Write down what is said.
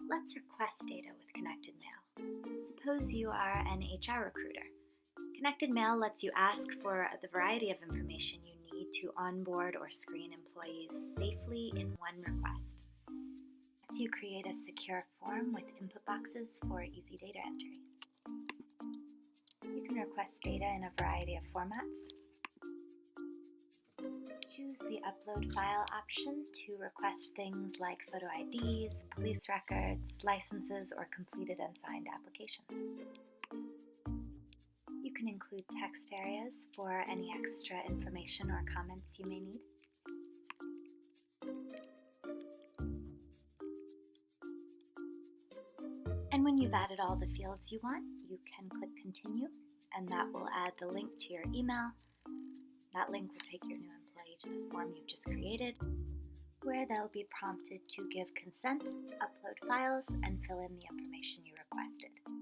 Let's request data with Connectid Mail. Suppose you are an HR recruiter. Connectid Mail lets you ask for the variety of information you need to onboard or screen employees safely in one request. It lets you create a secure form with input boxes for easy data entry. You can request data in a variety of formats. Choose the Upload File option to request things like photo IDs, police records, licenses, or completed and signed applications. You can include text areas for any extra information or comments you may need. And when you've added all the fields you want, you can click Continue, and that will add the link to your email. That link will take your new employee to the form you've just created, where they'll be prompted to give consent, upload files, and fill in the information you requested.